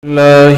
الله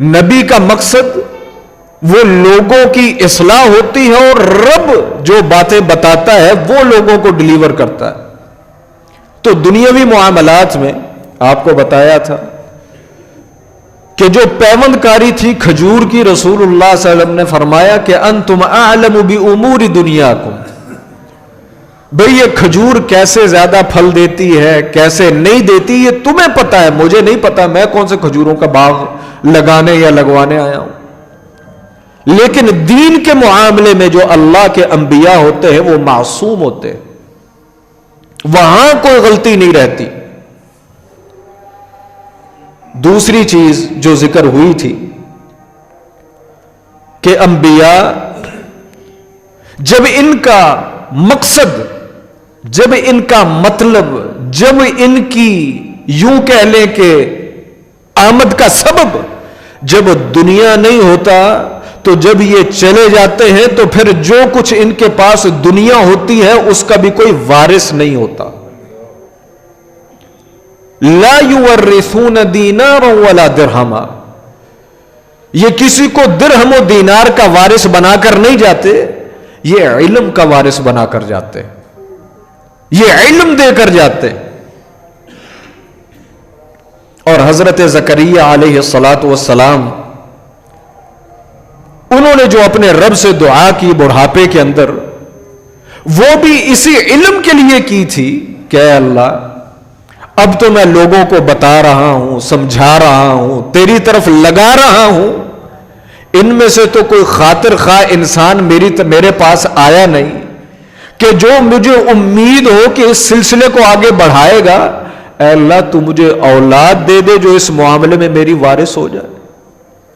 نبی کا مقصد وہ لوگوں کی اصلاح ہوتی ہے اور رب جو باتیں بتاتا ہے وہ لوگوں کو ڈیلیور کرتا ہے. تو دنیاوی معاملات میں آپ کو بتایا تھا کہ جو پیوند کاری تھی کھجور کی، رسول اللہ صلی اللہ علیہ وسلم نے فرمایا کہ انتم اعلم بامور دنیاکم، بھئی یہ کھجور کیسے زیادہ پھل دیتی ہے کیسے نہیں دیتی یہ تمہیں پتا ہے، مجھے نہیں پتا، میں کون سے کھجوروں کا باغ لگانے یا لگوانے آیا ہوں. لیکن دین کے معاملے میں جو اللہ کے انبیاء ہوتے ہیں وہ معصوم ہوتے ہیں، وہاں کوئی غلطی نہیں رہتی. دوسری چیز جو ذکر ہوئی تھی کہ انبیاء جب ان کا مقصد، جب ان کا مطلب، جب ان کی یوں کہہ لیں کہ آمد کا سبب جب دنیا نہیں ہوتا، تو جب یہ چلے جاتے ہیں تو پھر جو کچھ ان کے پاس دنیا ہوتی ہے اس کا بھی کوئی وارث نہیں ہوتا. لا یورثون دینارا ولا درہما، یہ کسی کو درہم و دینار کا وارث بنا کر نہیں جاتے، یہ علم کا وارث بنا کر جاتے، یہ علم دے کر جاتے. اور حضرت زکریا علیہ الصلاۃ والسلام انہوں نے جو اپنے رب سے دعا کی بڑھاپے کے اندر، وہ بھی اسی علم کے لیے کی تھی کہ اے اللہ اب تو میں لوگوں کو بتا رہا ہوں، سمجھا رہا ہوں، تیری طرف لگا رہا ہوں، ان میں سے تو کوئی خاطر خواہ انسان میرے پاس آیا نہیں کہ جو مجھے امید ہو کہ اس سلسلے کو آگے بڑھائے گا. اے اللہ تو مجھے اولاد دے دے جو اس معاملے میں میری وارث ہو جائے.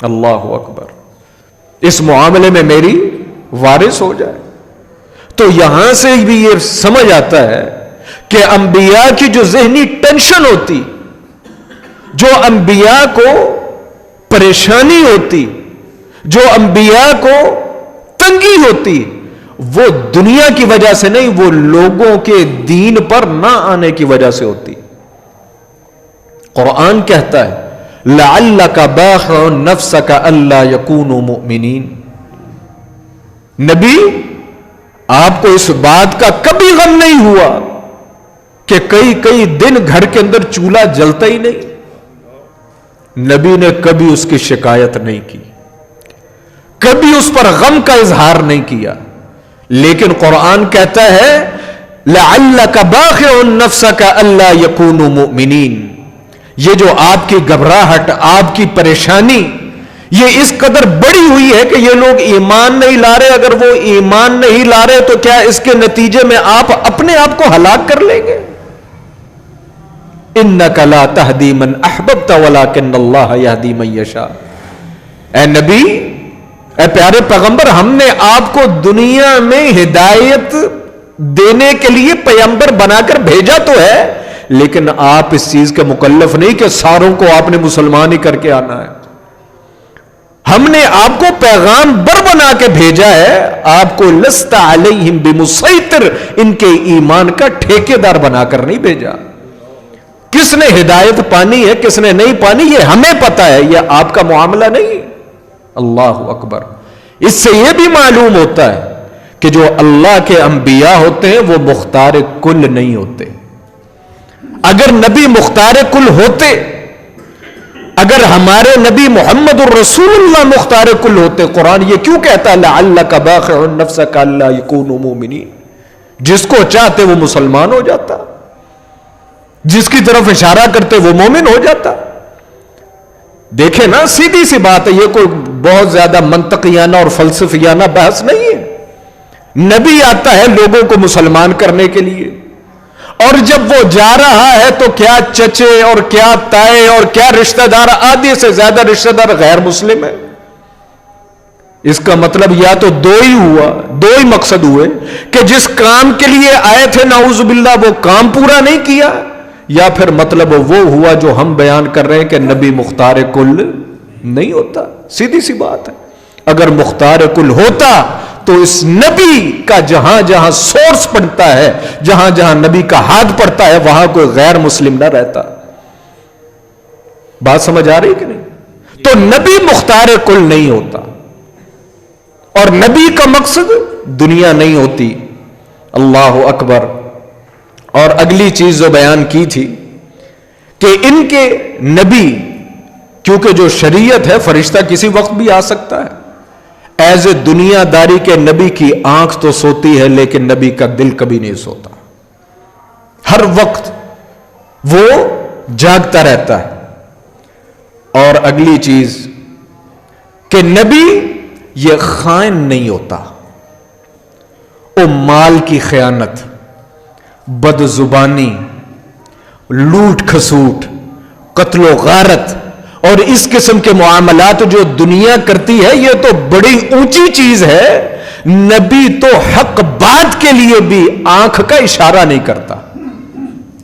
اللہ اکبر، اس معاملے میں میری وارث ہو جائے. تو یہاں سے بھی یہ سمجھ آتا ہے کہ انبیاء کی جو ذہنی ٹینشن ہوتی، جو انبیاء کو پریشانی ہوتی، جو انبیاء کو تنگی ہوتی، وہ دنیا کی وجہ سے نہیں، وہ لوگوں کے دین پر نہ آنے کی وجہ سے ہوتی. قرآن کہتا ہے لعلک باخع نفسک الا یکونوا مؤمنین. نبی آپ کو اس بات کا کبھی غم نہیں ہوا کہ کئی دن گھر کے اندر چولہا جلتا ہی نہیں. نبی نے کبھی اس کی شکایت نہیں کی، کبھی اس پر غم کا اظہار نہیں کیا. لیکن قرآن کہتا ہے لعلک باخع نفسک الا یکونوا مؤمنین. یہ جو آپ کی گھبراہٹ، آپ کی پریشانی، یہ اس قدر بڑی ہوئی ہے کہ یہ لوگ ایمان نہیں لا رہے. اگر وہ ایمان نہیں لا رہے تو کیا اس کے نتیجے میں آپ اپنے آپ کو ہلاک کر لیں گے؟ انک لا تہدی من احببت ولکن اللہ یہدی من یشاء. اے نبی، اے پیارے پیغمبر، ہم نے آپ کو دنیا میں ہدایت دینے کے لیے پیغمبر بنا کر بھیجا تو ہے، لیکن آپ اس چیز کے مکلف نہیں کہ ساروں کو آپ نے مسلمان ہی کر کے آنا ہے. ہم نے آپ کو پیغام بر بنا کے بھیجا ہے، آپ کو لست علیہم بمسیطر، ان کے ایمان کا ٹھیکیدار بنا کر نہیں بھیجا. کس نے ہدایت پانی ہے کس نے نہیں پانی یہ ہمیں پتا ہے، یہ آپ کا معاملہ نہیں. اللہ اکبر. اس سے یہ بھی معلوم ہوتا ہے کہ جو اللہ کے انبیاء ہوتے ہیں وہ مختار کل نہیں ہوتے. اگر نبی مختار کل ہوتے، اگر ہمارے نبی محمد الرسول اللہ مختار کل ہوتے، قرآن یہ کیوں کہتا ہے لعلک باخع نفسک الا یکونوا مؤمنین؟ جس کو چاہتے وہ مسلمان ہو جاتا، جس کی طرف اشارہ کرتے وہ مومن ہو جاتا. دیکھیں نا، سیدھی سی بات ہے، یہ کوئی بہت زیادہ منطقیانہ اور فلسفیانہ بحث نہیں ہے. نبی آتا ہے لوگوں کو مسلمان کرنے کے لیے، اور جب وہ جا رہا ہے تو کیا چچے اور کیا تائے اور کیا رشتہ دار، آدھی سے زیادہ رشتہ دار غیر مسلم ہے. اس کا مطلب یا تو دو ہی مقصد ہوئے کہ جس کام کے لیے آئے تھے نعوذ باللہ وہ کام پورا نہیں کیا، یا پھر مطلب وہ ہوا جو ہم بیان کر رہے ہیں کہ نبی مختار کل نہیں ہوتا. سیدھی سی بات ہے. اگر مختار کل ہوتا تو اس نبی کا جہاں جہاں سورس پڑتا ہے، جہاں جہاں نبی کا ہاتھ پڑتا ہے، وہاں کوئی غیر مسلم نہ رہتا. بات سمجھ آ رہی کہ نہیں؟ تو نبی مختار کل نہیں ہوتا، اور نبی کا مقصد دنیا نہیں ہوتی۔ اللہ اکبر۔ اور اگلی چیز جو بیان کی تھی کہ ان کے نبی، کیونکہ جو شریعت ہے فرشتہ کسی وقت بھی آ سکتا ہے، ایز اے دنیا داری کے نبی کی آنکھ تو سوتی ہے لیکن نبی کا دل کبھی نہیں سوتا، ہر وقت وہ جاگتا رہتا ہے۔ اور اگلی چیز کہ نبی یہ خائن نہیں ہوتا، وہ مال کی خیانت، بد زبانی، لوٹ کھسوٹ، قتل و غارت اور اس قسم کے معاملات جو دنیا کرتی ہے یہ تو بڑی اونچی چیز ہے۔ نبی تو حق بات کے لیے بھی آنکھ کا اشارہ نہیں کرتا،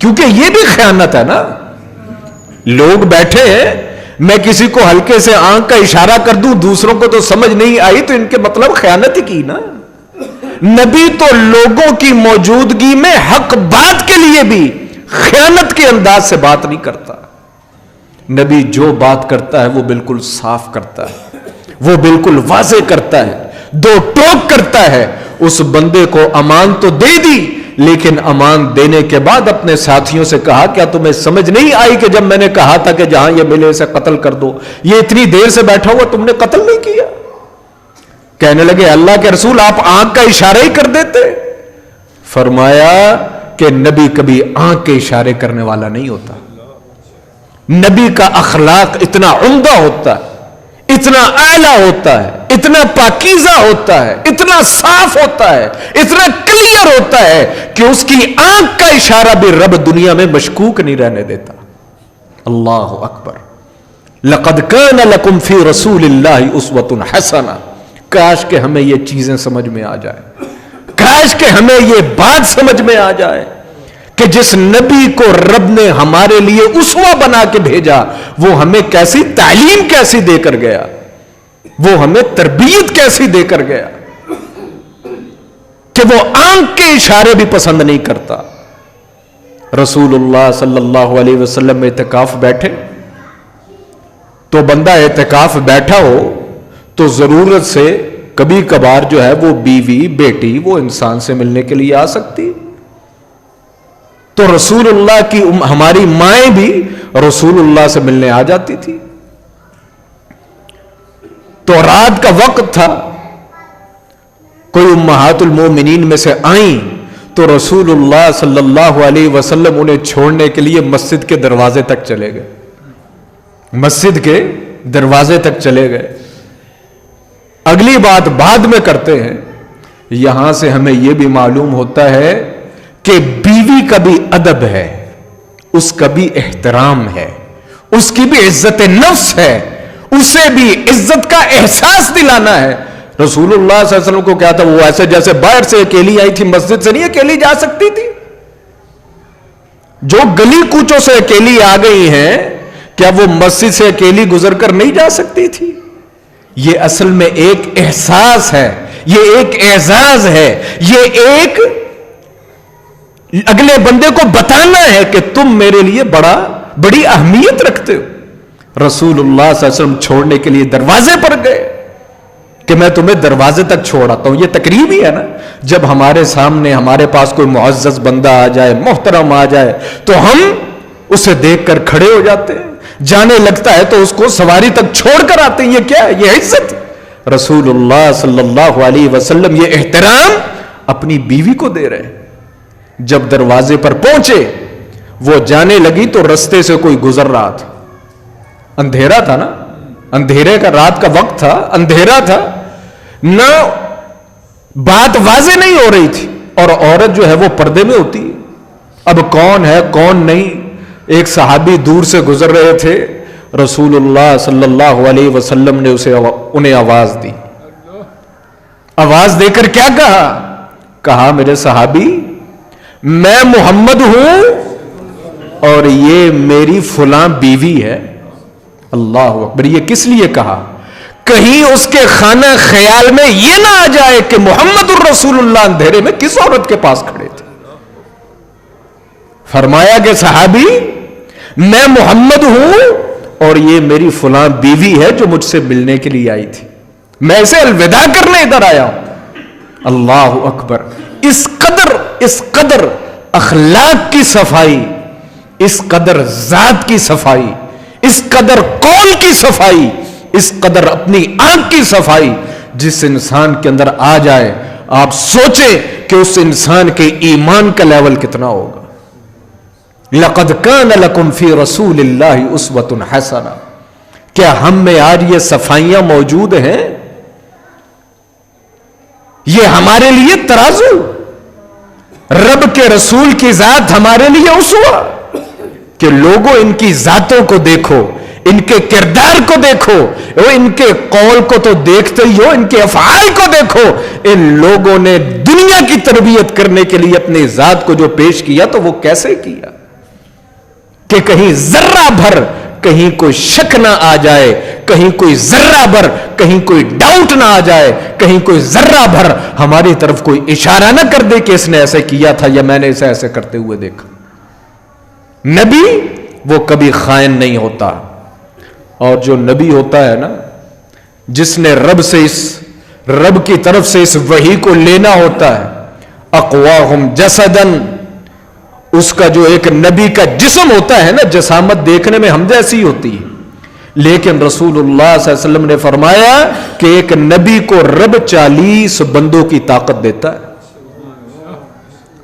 کیونکہ یہ بھی خیانت ہے نا۔ لوگ بیٹھے ہیں، میں کسی کو ہلکے سے آنکھ کا اشارہ کر دوں، دوسروں کو تو سمجھ نہیں آئی تو ان کے مطلب خیانت ہی کی نا۔ نبی تو لوگوں کی موجودگی میں حق بات کے لیے بھی خیانت کے انداز سے بات نہیں کرتا۔ نبی جو بات کرتا ہے وہ بالکل صاف کرتا ہے، وہ بالکل واضح کرتا ہے، دو ٹوک کرتا ہے۔ اس بندے کو امان تو دے دی، لیکن امان دینے کے بعد اپنے ساتھیوں سے کہا کیا تمہیں سمجھ نہیں آئی کہ جب میں نے کہا تھا کہ جہاں یہ ملے اسے قتل کر دو، یہ اتنی دیر سے بیٹھا ہوا تم نے قتل نہیں کیا؟ کہنے لگے اللہ کے رسول آپ آنکھ کا اشارہ ہی کر دیتے۔ فرمایا کہ نبی کبھی آنکھ کے اشارے کرنے والا نہیں ہوتا۔ نبی کا اخلاق اتنا عمدہ ہوتا ہے، اتنا اعلیٰ ہوتا ہے، اتنا پاکیزہ ہوتا ہے، اتنا صاف ہوتا ہے، اتنا کلیئر ہوتا ہے کہ اس کی آنکھ کا اشارہ بھی رب دنیا میں مشکوک نہیں رہنے دیتا۔ اللہ اکبر۔ لقد کان لکم فی رسول اللہ اسوۃ حسنہ۔ کاش کہ ہمیں یہ چیزیں سمجھ میں آ جائے، کاش کہ ہمیں یہ بات سمجھ میں آ جائے کہ جس نبی کو رب نے ہمارے لیے اسوہ بنا کے بھیجا وہ ہمیں کیسی تعلیم کیسی دے کر گیا، وہ ہمیں تربیت کیسی دے کر گیا کہ وہ آنکھ کے اشارے بھی پسند نہیں کرتا۔ رسول اللہ صلی اللہ علیہ وسلم میں اعتکاف بیٹھے تو بندہ اعتکاف بیٹھا ہو تو ضرورت سے کبھی کبھار جو ہے وہ بیوی بیٹی وہ انسان سے ملنے کے لیے آ سکتی، تو رسول اللہ کی ہماری مائیں بھی رسول اللہ سے ملنے آ جاتی تھی۔ تو رات کا وقت تھا، کوئی امہات المومنین میں سے آئیں تو رسول اللہ صلی اللہ علیہ وسلم انہیں چھوڑنے کے لیے مسجد کے دروازے تک چلے گئے، مسجد کے دروازے تک چلے گئے۔ اگلی بات بعد میں کرتے ہیں، یہاں سے ہمیں یہ بھی معلوم ہوتا ہے کہ بیوی کا بھی ادب ہے، اس کا بھی احترام ہے، اس کی بھی عزت نفس ہے، اسے بھی عزت کا احساس دلانا ہے۔ رسول اللہ صلی اللہ علیہ وسلم کو کیا تھا، وہ ایسے جیسے باہر سے اکیلی آئی تھی، مسجد سے نہیں اکیلی جا سکتی تھی، جو گلی کوچوں سے اکیلی آ گئی ہیں کیا وہ مسجد سے اکیلی گزر کر نہیں جا سکتی تھی؟ یہ اصل میں ایک احساس ہے، یہ ایک اعزاز ہے، یہ ایک اگلے بندے کو بتانا ہے کہ تم میرے لیے بڑی اہمیت رکھتے ہو۔ رسول اللہ صلی اللہ علیہ وسلم چھوڑنے کے لیے دروازے پر گئے کہ میں تمہیں دروازے تک چھوڑ آتا ہوں۔ یہ تقریب ہی ہے نا، جب ہمارے سامنے ہمارے پاس کوئی معزز بندہ آ جائے، محترم آ جائے تو ہم اسے دیکھ کر کھڑے ہو جاتے ہیں، جانے لگتا ہے تو اس کو سواری تک چھوڑ کر آتے ہیں۔ یہ کیا ہے؟ یہ عزت۔ رسول اللہ صلی اللہ علیہ وسلم یہ احترام اپنی بیوی کو دے رہے ہیں۔ جب دروازے پر پہنچے، وہ جانے لگی تو رستے سے کوئی گزر رہا تھا، اندھیرا تھا نا، اندھیرے کا رات کا وقت تھا، اندھیرا تھا نہ، بات واضح نہیں ہو رہی تھی، اور عورت جو ہے وہ پردے میں ہوتی ہے، اب کون ہے کون نہیں۔ ایک صحابی دور سے گزر رہے تھے، رسول اللہ صلی اللہ علیہ وسلم نے انہیں آواز دی، آواز دے کر کیا کہا میرے صحابی میں محمد ہوں اور یہ میری فلاں بیوی ہے۔ اللہ اکبر۔ یہ کس لیے کہا؟ کہیں اس کے خانہ خیال میں یہ نہ آ جائے کہ محمد الرسول اللہ اندھیرے میں کس عورت کے پاس کھڑے تھے۔ فرمایا کہ صحابی میں محمد ہوں اور یہ میری فلاں بیوی ہے جو مجھ سے ملنے کے لیے آئی تھی, میں اسے الوداع کرنے ادھر آیا ہوں. اللہ اکبر. اس قدر اخلاق کی صفائی, اس قدر ذات کی صفائی, اس قدر قول کی صفائی, اس قدر اپنی آنکھ کی صفائی جس انسان کے اندر آ جائے, آپ سوچیں کہ اس انسان کے ایمان کا لیول کتنا ہوگا. لقد کان لکم فی رسول اللہ اسوۃ حسنہ. کیا ہم میں آج یہ صفائیاں موجود ہیں؟ یہ ہمارے لیے ترازو, رب کے رسول کی ذات ہمارے لیے اسوہ, کہ لوگوں ان کی ذاتوں کو دیکھو, ان کے کردار کو دیکھو, ان کے قول کو تو دیکھتے ہی ہو, ان کے افعال کو دیکھو. ان لوگوں نے دنیا کی تربیت کرنے کے لیے اپنی ذات کو جو پیش کیا تو وہ کیسے کیا کہ کہیں ذرہ بھر کہیں کوئی شک نہ آ جائے, کہیں کوئی ذرہ بھر کہیں کوئی ڈاؤٹ نہ آ جائے, کہیں کوئی ذرہ بھر ہماری طرف کوئی اشارہ نہ کر دے کہ اس نے ایسے کیا تھا یا میں نے اسے ایسے کرتے ہوئے دیکھا. نبی وہ کبھی خائن نہیں ہوتا, اور جو نبی ہوتا ہے نا, جس نے رب کی طرف سے اس وحی کو لینا ہوتا ہے, اقواہم جسدن, اس کا جو ایک نبی کا جسم ہوتا ہے نا, جسامت دیکھنے میں ہم جیسی ہوتی ہے, لیکن رسول اللہ صلی اللہ علیہ وسلم نے فرمایا کہ ایک نبی کو رب 40 بندوں کی طاقت دیتا ہے.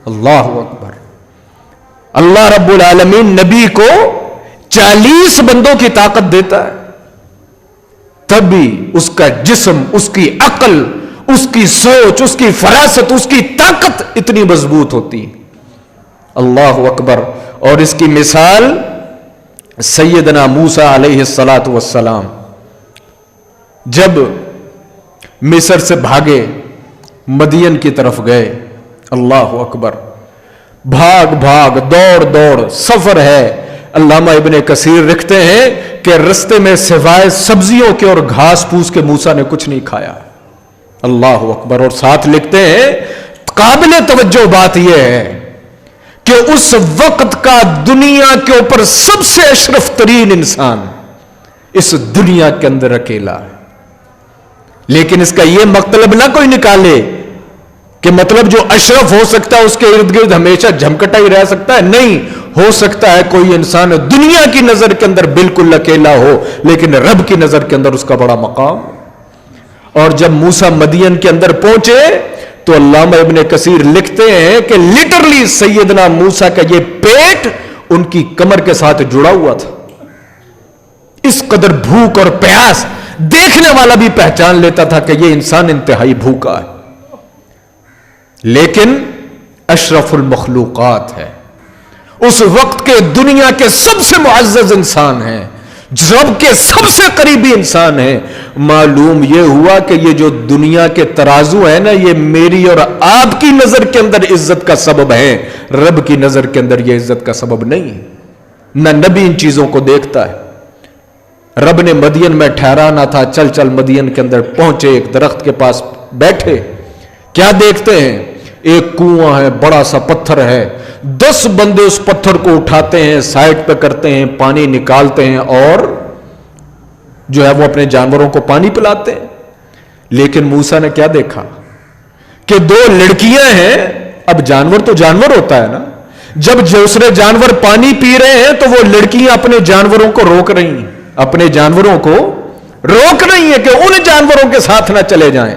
اللہ اکبر. اللہ رب العالمین نبی کو 40 بندوں کی طاقت دیتا ہے, تب بھی اس کا جسم, اس کی عقل, اس کی سوچ, اس کی فراست, اس کی طاقت اتنی مضبوط ہوتی ہے. اللہ اکبر. اور اس کی مثال سیدنا موسیٰ علیہ الصلاۃ والسلام جب مصر سے بھاگے, مدین کی طرف گئے. اللہ اکبر. بھاگ دوڑ سفر ہے. علامہ ابن کثیر لکھتے ہیں کہ رستے میں سوائے سبزیوں کے اور گھاس پھوس کے موسیٰ نے کچھ نہیں کھایا. اللہ اکبر. اور ساتھ لکھتے ہیں قابل توجہ بات یہ ہے کہ اس وقت کا دنیا کے اوپر سب سے اشرف ترین انسان اس دنیا کے اندر اکیلا ہے. لیکن اس کا یہ مطلب نہ کوئی نکالے کہ مطلب جو اشرف ہو سکتا ہے اس کے ارد گرد ہمیشہ جھمکٹا ہی رہ سکتا ہے. نہیں, ہو سکتا ہے کوئی انسان دنیا کی نظر کے اندر بالکل اکیلا ہو, لیکن رب کی نظر کے اندر اس کا بڑا مقام. اور جب موسیٰ مدین کے اندر پہنچے تو علامہ ابن کثیر لکھتے ہیں کہ لٹرلی سیدنا موسیٰ کا یہ پیٹ ان کی کمر کے ساتھ جڑا ہوا تھا. اس قدر بھوک اور پیاس دیکھنے والا بھی پہچان لیتا تھا کہ یہ انسان انتہائی بھوکا ہے, لیکن اشرف المخلوقات ہے. اس وقت کے دنیا کے سب سے معزز انسان ہیں, رب کے سب سے قریبی انسان ہیں. معلوم یہ ہوا کہ یہ جو دنیا کے ترازو ہے نا, یہ میری اور آپ کی نظر کے اندر عزت کا سبب ہے, رب کی نظر کے اندر یہ عزت کا سبب نہیں ہے. نہ نبی ان چیزوں کو دیکھتا ہے. رب نے مدین میں ٹھہرانا تھا, چل مدین کے اندر پہنچے, ایک درخت کے پاس بیٹھے. کیا دیکھتے ہیں؟ ایک کنواں ہے, بڑا سا پتھر ہے, 10 بندے اس پتھر کو اٹھاتے ہیں, سائڈ پہ کرتے ہیں, پانی نکالتے ہیں اور جو ہے وہ اپنے جانوروں کو پانی پلاتے ہیں. لیکن موسیٰ نے کیا دیکھا کہ 2 لڑکیاں ہیں. اب جانور تو جانور ہوتا ہے نا, جب دوسرے جانور پانی پی رہے ہیں تو وہ لڑکیاں اپنے جانوروں کو روک رہی ہیں, اپنے جانوروں کو روک رہی ہیں کہ ان جانوروں کے ساتھ نہ چلے جائیں.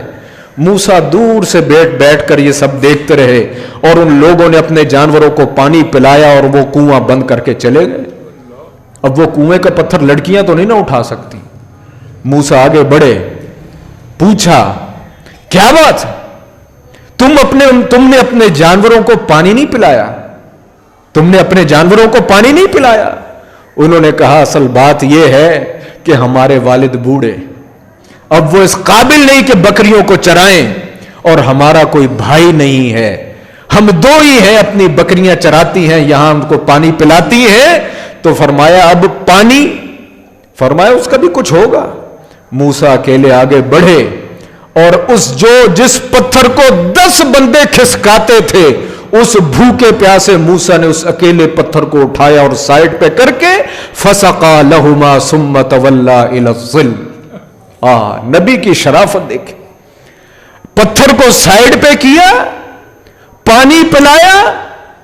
موسیٰ دور سے بیٹھ کر یہ سب دیکھتے رہے, اور ان لوگوں نے اپنے جانوروں کو پانی پلایا اور وہ کنواں بند کر کے چلے گئے. اب وہ کنویں کا پتھر لڑکیاں تو نہیں نہ اٹھا سکتی. موسیٰ آگے بڑھے, پوچھا کیا بات, تم نے اپنے جانوروں کو پانی نہیں پلایا, تم نے اپنے جانوروں کو پانی نہیں پلایا. انہوں نے کہا اصل بات یہ ہے کہ ہمارے والد بوڑھے, اب وہ اس قابل نہیں کہ بکریوں کو چرائیں, اور ہمارا کوئی بھائی نہیں ہے, ہم 2 ہی ہیں, اپنی بکریاں چراتی ہیں, یہاں ان کو پانی پلاتی ہیں. تو فرمایا اب پانی, فرمایا اس کا بھی کچھ ہوگا. موسیٰ اکیلے آگے بڑھے اور جس پتھر کو 10 بندے کھسکاتے تھے اس بھوکے پیاسے موسیٰ نے اس اکیلے پتھر کو اٹھایا اور سائڈ پہ کر کے فسقا لہما ثم تولی الی الظل. نبی کی شرافت دیکھیں. پتھر کو سائڈ پہ کیا, پانی پلایا,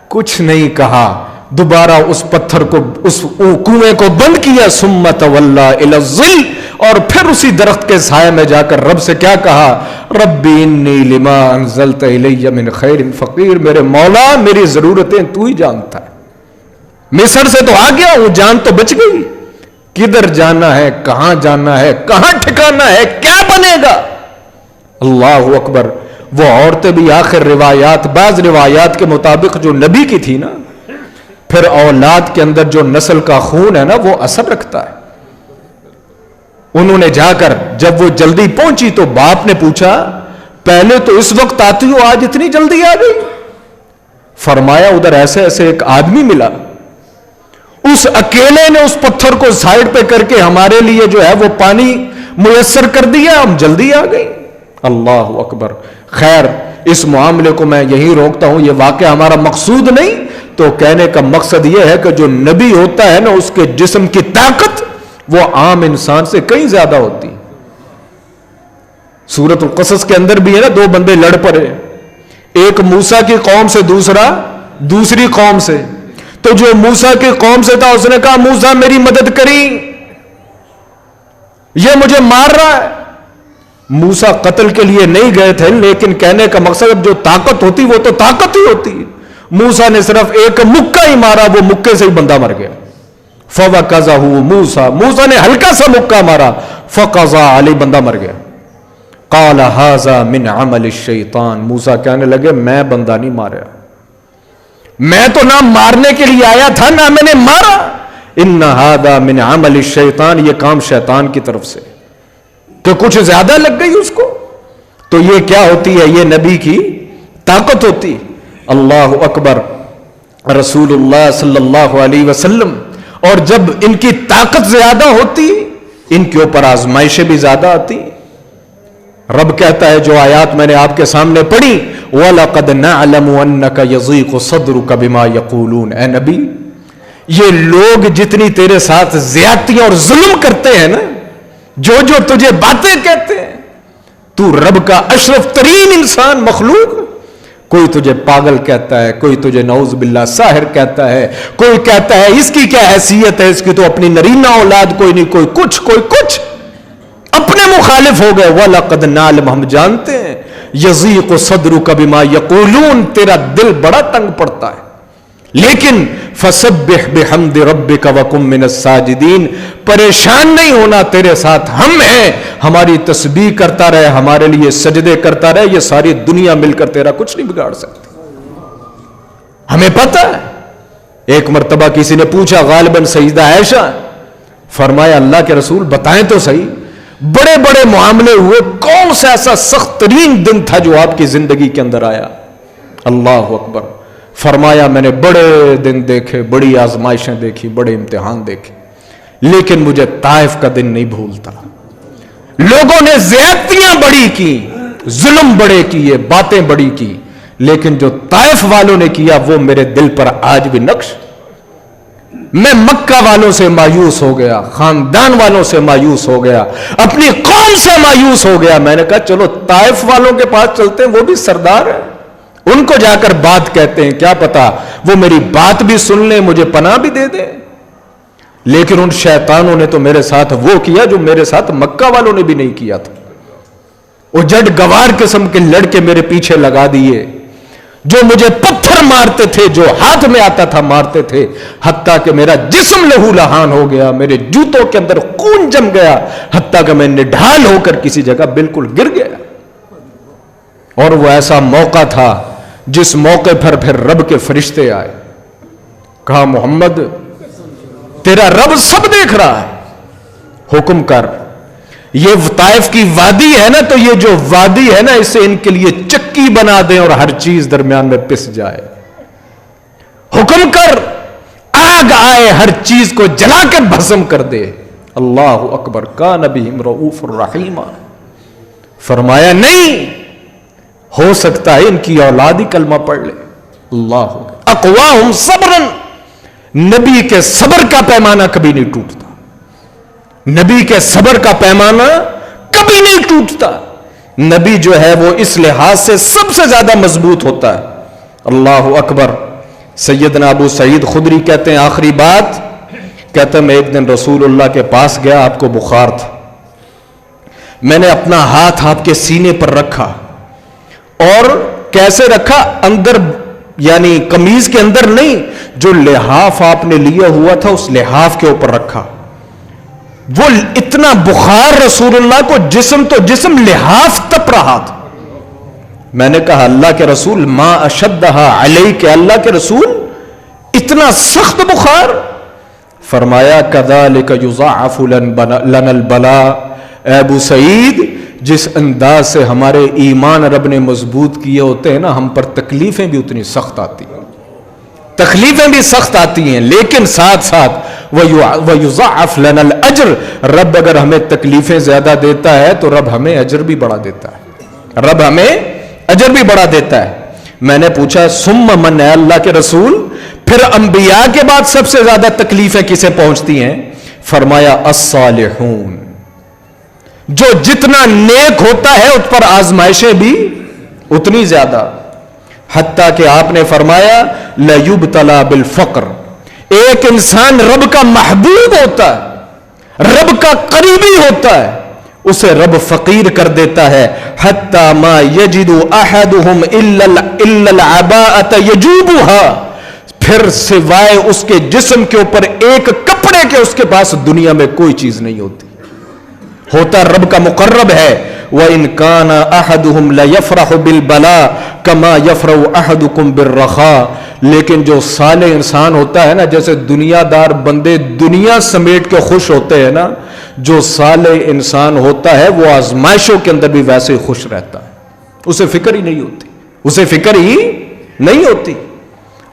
کچھ نہیں کہا, دوبارہ اس پتھر کو, اس کنویں کو بند کیا. ثم تولی الی الظل, اور پھر اسی درخت کے سائے میں جا کر رب سے کیا کہا, ربی انی لما انزلت الی من خیر فقیر. میرے مولا میری ضرورتیں تو ہی جانتا ہے. مصر سے تو آ گیا ہوں, جان تو بچ گئی, کدھر جانا ہے, کہاں جانا ہے, کہاں ٹھکانا ہے, کیا بنے گا. اللہ اکبر. وہ عورتیں بھی آخر روایات, بعض روایات کے مطابق جو نبی کی تھی نا, پھر اولاد کے اندر جو نسل کا خون ہے نا وہ اثر رکھتا ہے. انہوں نے جا کر جب وہ جلدی پہنچی تو باپ نے پوچھا پہلے تو اس وقت آتی ہو, آج اتنی جلدی آ گئی. فرمایا ادھر ایسے ایسے ایک آدمی ملا, اس اکیلے نے اس پتھر کو سائڈ پہ کر کے ہمارے لیے جو ہے وہ پانی میسر کر دیا, ہم جلدی آ گئی. اللہ اکبر. خیر اس معاملے کو میں یہیں روکتا ہوں, یہ واقعہ ہمارا مقصود نہیں. تو کہنے کا مقصد یہ ہے کہ جو نبی ہوتا ہے نا اس کے جسم کی طاقت وہ عام انسان سے کہیں زیادہ ہوتی. سورۃ القصص کے اندر بھی ہے نا, دو بندے لڑ پڑے, ایک موسیٰ کی قوم سے, دوسرا دوسری قوم سے. تو جو موسیٰ کی قوم سے تھا اس نے کہا موسیٰ میری مدد کری, یہ مجھے مار رہا ہے. موسیٰ قتل کے لیے نہیں گئے تھے, لیکن کہنے کا مقصد جو طاقت ہوتی وہ تو طاقت ہی ہوتی. موسیٰ نے صرف ایک مکہ ہی مارا, وہ مکے سے ہی بندہ مر گیا. فَوَقَذَهُ مُوسَى, موسیٰ نے ہلکا سا مکہ مارا, فَقَذَا عَلَيْهِ, بندہ مر گیا. قَالَ هَذَا مِنْ عَمَلِ الشَّيْطَانِ, موسیٰ کہنے لگے میں بندہ نہیں مارا, میں تو نہ مارنے کے لیے آیا تھا نہ میں نے مارا. إِنَّ هَذَا مِنْ عَمَلِ الشَّيْطَانِ, یہ کام شیطان کی طرف سے, کہ کچھ زیادہ لگ گئی اس کو. تو یہ کیا ہوتی ہے, یہ نبی کی طاقت ہوتی. اللہ اکبر. رسول اللہ صلی اللہ علیہ وسلم, اور جب ان کی طاقت زیادہ ہوتی ان کے اوپر آزمائشیں بھی زیادہ آتی. رب کہتا ہے جو آیات میں نے آپ کے سامنے پڑھی, وَلَقَدْ نَعْلَمُ أَنَّكَ يَضِيقُ صَدْرُكَ بِمَا يَقُولُونَ, اے نبی یہ لوگ جتنی تیرے ساتھ زیادتیاں اور ظلم کرتے ہیں نا, جو جو تجھے باتیں کہتے ہیں, تو رب کا اشرف ترین انسان مخلوق, کوئی تجھے پاگل کہتا ہے, کوئی تجھے نعوذ باللہ ساحر کہتا ہے, کوئی کہتا ہے اس کی کیا حیثیت ہے, اس کی تو اپنی نرینہ اولاد کوئی نہیں, کوئی کچھ کوئی کچھ, اپنے مخالف ہو گئے. وَلَقَدْ نَعْلَمُ, ہم جانتے ہیں, يَضِيقُ صَدْرُكَ بِمَا يَقُولُونَ, تیرا دل بڑا تنگ پڑتا ہے, لیکن فَسَبِّحْ بِحَمْدِ رَبِّكَ وَكُن مِّنَ السَّاجِدِينَ, پریشان نہیں ہونا, تیرے ساتھ ہم ہیں, ہماری تسبیح کرتا رہے, ہمارے لیے سجدے کرتا رہے, یہ ساری دنیا مل کر تیرا کچھ نہیں بگاڑ سکتی. ہمیں پتہ ہے. ایک مرتبہ کسی نے پوچھا غالباً سیدہ عائشہ, فرمایا اللہ کے رسول بتائیں تو صحیح, بڑے بڑے معاملے ہوئے, کون سا ایسا سخت ترین دن تھا جو آپ کی زندگی کے اندر آیا. اللہ اکبر. فرمایا میں نے بڑے دن دیکھے, بڑی آزمائشیں دیکھی, بڑے امتحان دیکھے, لیکن مجھے طائف کا دن نہیں بھولتا. لوگوں نے زیادتیاں بڑی کی, ظلم بڑے کیے, باتیں بڑی کی, لیکن جو طائف والوں نے کیا وہ میرے دل پر آج بھی نقش. میں مکہ والوں سے مایوس ہو گیا, خاندان والوں سے مایوس ہو گیا, اپنی قوم سے مایوس ہو گیا. میں نے کہا چلو طائف والوں کے پاس چلتے ہیں, وہ بھی سردار ہیں, ان کو جا کر بات کہتے ہیں, کیا پتا وہ میری بات بھی سن لیں, مجھے پناہ بھی دے دیں. لیکن ان شیطانوں نے تو میرے ساتھ وہ کیا جو میرے ساتھ مکہ والوں نے بھی نہیں کیا تھا. وہ جڈ گوار قسم کے لڑکے میرے پیچھے لگا دیے, جو مجھے پتھر مارتے تھے, جو ہاتھ میں آتا تھا مارتے تھے, حتیٰ کہ میرا جسم لہو لہان ہو گیا, میرے جوتوں کے اندر خون جم گیا, حتیٰ کہ میں نڈھال ہو کر کسی جگہ بالکل گر گیا. اور وہ ایسا موقع تھا جس موقع پر پھر رب کے فرشتے آئے, کہا محمد تیرا رب سب دیکھ رہا ہے, حکم کر, یہ طائف کی وادی ہے نا, تو یہ جو وادی ہے نا اسے ان کے لیے چکی بنا دیں اور ہر چیز درمیان میں پس جائے. حکم کر, آگ آئے, ہر چیز کو جلا کر بھسم کر دے. اللہ اکبر. کان بہم رؤوف الرحیم. فرمایا نہیں ہو سکتا ہے ان کی اولاد ہی کلمہ پڑھ لے, اللہ اقواہم صبرن، نبی کے صبر کا پیمانہ کبھی نہیں ٹوٹتا، نبی کے صبر کا پیمانہ کبھی نہیں ٹوٹتا. نبی جو ہے وہ اس لحاظ سے سب سے زیادہ مضبوط ہوتا ہے. اللہ اکبر. سیدنا ابو سعید خدری کہتے ہیں آخری بات، کہتے ہیں میں ایک دن رسول اللہ کے پاس گیا، آپ کو بخار تھا، میں نے اپنا ہاتھ آپ کے سینے پر رکھا، اور کیسے رکھا؟ اندر، یعنی قمیض کے اندر نہیں، جو لحاف آپ نے لیا ہوا تھا اس لحاف کے اوپر رکھا. وہ اتنا بخار رسول اللہ کو، جسم تو جسم، لحاف تپ رہا تھا. میں نے کہا اللہ کے رسول ما اشدھا علیک، اللہ کے رسول اتنا سخت بخار؟ فرمایا کذالک یضاعف لنا البلاء. اے ابو سعید، جس انداز سے ہمارے ایمان رب نے مضبوط کیے ہوتے ہیں نا، ہم پر تکلیفیں بھی اتنی سخت آتی ہیں، تکلیفیں بھی سخت آتی ہیں، لیکن ساتھ ساتھ وَيُضَاعَفْ لَنَا الْأَجْرِ، رب اگر ہمیں تکلیفیں زیادہ دیتا ہے تو رب ہمیں اجر بھی بڑھا دیتا ہے، رب ہمیں اجر بھی بڑھا دیتا ہے. میں نے پوچھا ثم من، ہے اللہ کے رسول، پھر انبیاء کے بعد سب سے زیادہ تکلیفیں کسے پہنچتی ہیں؟ فرمایا الصالحون، جو جتنا نیک ہوتا ہے اس پر آزمائشیں بھی اتنی زیادہ. حتیٰ کہ آپ نے فرمایا لَيُبْتَلَى بِالْفَقْرِ، ایک انسان رب کا محبوب ہوتا ہے، رب کا قریبی ہوتا ہے، اسے رب فقیر کر دیتا ہے. حتیٰ ما یجد احدہم الا العباءۃ یجوبها، پھر سوائے اس کے جسم کے اوپر ایک کپڑے کے اس کے پاس دنیا میں کوئی چیز نہیں ہوتی. ہوتا رب کا مقرب ہے. وَإِنْ كَانَ أَحَدُهُمْ لَيَفْرَحُ بِالْبَلَاءِ كَمَا يَفْرَحُ أَحَدُكُمْ بِالرَّخَاءِ، لیکن جو صالح انسان ہوتا ہے نا، جیسے دنیا دار بندے دنیا سمیٹ کے خوش ہوتے ہیں نا، جو صالح انسان ہوتا ہے وہ آزمائشوں کے اندر بھی ویسے خوش رہتا ہے، اسے فکر ہی نہیں ہوتی، اسے فکر ہی نہیں ہوتی.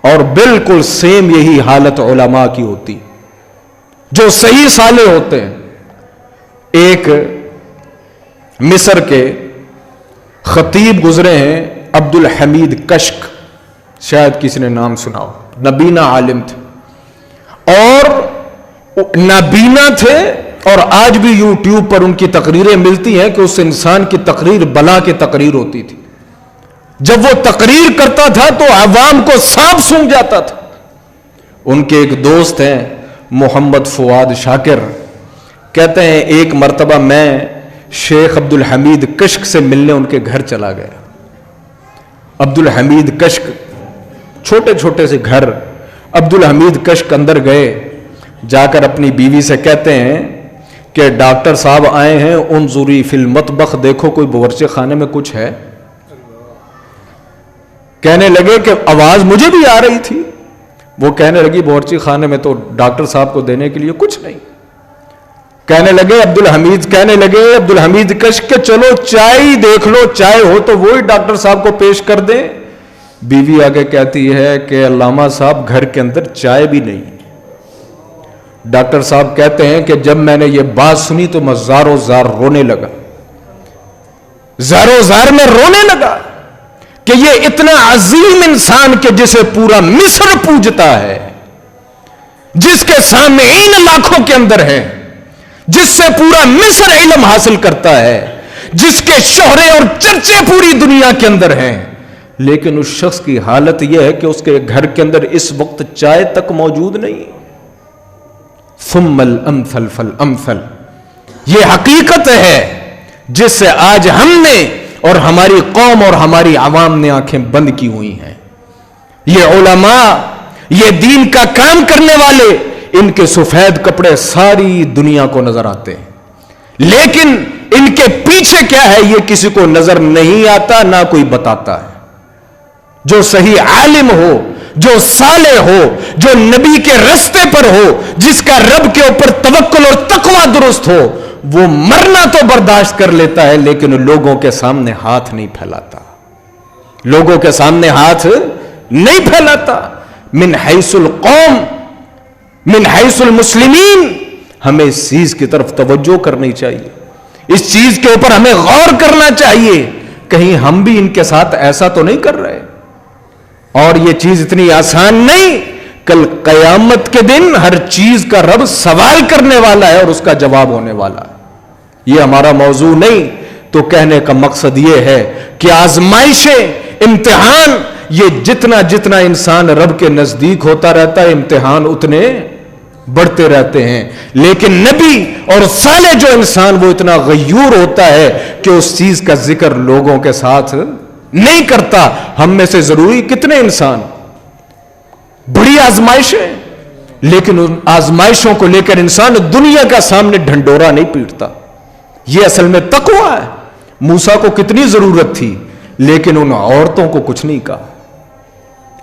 اور بالکل سیم یہی حالت علماء کی ہوتی، جو صحیح صالح ہوتے ہیں. ایک مصر کے خطیب گزرے ہیں عبد الحمید کشک، شاید کسی نے نام سنا ہو، نبینا عالم تھے، اور نابینا تھے، اور آج بھی یوٹیوب پر ان کی تقریریں ملتی ہیں کہ اس انسان کی تقریر بلا کی تقریر ہوتی تھی. جب وہ تقریر کرتا تھا تو عوام کو سانپ سونگھ جاتا تھا. ان کے ایک دوست ہیں محمد فواد شاکر، کہتے ہیں ایک مرتبہ میں شیخ عبد الحمید کشک سے ملنے ان کے گھر چلا گیا. عبد الحمید کشک، چھوٹے چھوٹے سے گھر، عبد الحمید کشک اندر گئے، جا کر اپنی بیوی سے کہتے ہیں کہ ڈاکٹر صاحب آئے ہیں، انظری فی المطبخ، دیکھو کوئی باورچی خانے میں کچھ ہے. کہنے لگے کہ آواز مجھے بھی آ رہی تھی. وہ کہنے لگی باورچی خانے میں تو ڈاکٹر صاحب کو دینے کے لیے کچھ نہیں. کہنے لگے عبد الحمید کشک کہ چلو چائے دیکھ لو، چائے ہو تو وہی ڈاکٹر صاحب کو پیش کر دیں. بیوی آگے کہتی ہے کہ علامہ صاحب گھر کے اندر چائے بھی نہیں. ڈاکٹر صاحب کہتے ہیں کہ جب میں نے یہ بات سنی تو میں زاروں زار رونے لگا، زاروں زار میں رونے لگا کہ یہ اتنا عظیم انسان کہ جسے پورا مصر پوجتا ہے، جس کے سامعین لاکھوں کے اندر ہیں، جس سے پورا مصر علم حاصل کرتا ہے، جس کے شہرے اور چرچے پوری دنیا کے اندر ہیں، لیکن اس شخص کی حالت یہ ہے کہ اس کے گھر کے اندر اس وقت چائے تک موجود نہیں. ثم الامثل فالامثل، یہ حقیقت ہے جس سے آج ہم نے اور ہماری قوم اور ہماری عوام نے آنکھیں بند کی ہوئی ہیں. یہ علماء، یہ دین کا کام کرنے والے، ان کے سفید کپڑے ساری دنیا کو نظر آتے ہیں، لیکن ان کے پیچھے کیا ہے یہ کسی کو نظر نہیں آتا، نہ کوئی بتاتا ہے. جو صحیح عالم ہو، جو صالح ہو، جو نبی کے رستے پر ہو، جس کا رب کے اوپر توکل اور تقوی درست ہو، وہ مرنا تو برداشت کر لیتا ہے، لیکن لوگوں کے سامنے ہاتھ نہیں پھیلاتا، لوگوں کے سامنے ہاتھ نہیں پھیلاتا. من حیث القوم، من حیث المسلمین، ہمیں اس چیز کی طرف توجہ کرنی چاہیے، اس چیز کے اوپر ہمیں غور کرنا چاہیے، کہیں ہم بھی ان کے ساتھ ایسا تو نہیں کر رہے. اور یہ چیز اتنی آسان نہیں. کل قیامت کے دن ہر چیز کا رب سوال کرنے والا ہے اور اس کا جواب ہونے والا ہے. یہ ہمارا موضوع نہیں. تو کہنے کا مقصد یہ ہے کہ آزمائشیں، امتحان، یہ جتنا جتنا انسان رب کے نزدیک ہوتا رہتا ہے امتحان اتنے بڑھتے رہتے ہیں. لیکن نبی اور صالح جو انسان وہ اتنا غیور ہوتا ہے کہ اس چیز کا ذکر لوگوں کے ساتھ نہیں کرتا. ہم میں سے ضروری کتنے انسان بڑی آزمائشیں، لیکن ان آزمائشوں کو لے کر انسان دنیا کا سامنے ڈھنڈورا نہیں پیٹتا. یہ اصل میں تقوی ہے. موسیٰ کو کتنی ضرورت تھی لیکن ان عورتوں کو کچھ نہیں کہا.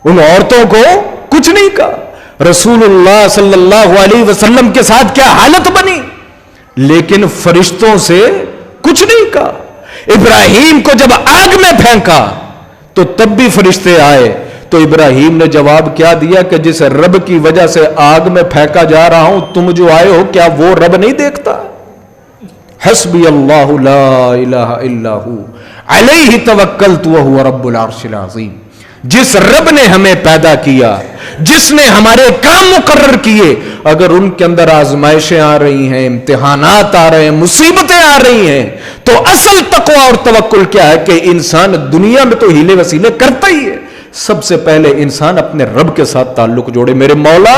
ان عورتوں کو کچھ نہیں کہا. رسول اللہ صلی اللہ علیہ وسلم کے ساتھ کیا حالت بنی لیکن فرشتوں سے کچھ نہیں کہا. ابراہیم کو جب آگ میں پھینکا تو تب بھی فرشتے آئے تو ابراہیم نے جواب کیا دیا کہ جس رب کی وجہ سے آگ میں پھینکا جا رہا ہوں تم جو آئے ہو کیا وہ رب نہیں دیکھتا؟ حسبی اللہ لا الہ الا ہو علیہ توکلت وہو رب العرش العظیم. جس رب نے ہمیں پیدا کیا، جس نے ہمارے کام مقرر کیے، اگر ان کے اندر آزمائشیں آ رہی ہیں، امتحانات آ رہے ہیں، مصیبتیں آ رہی ہیں، تو اصل تقوی اور توکل کیا ہے کہ انسان دنیا میں تو ہیلے وسیلے کرتا ہی ہے. سب سے پہلے انسان اپنے رب کے ساتھ تعلق جوڑے. میرے مولا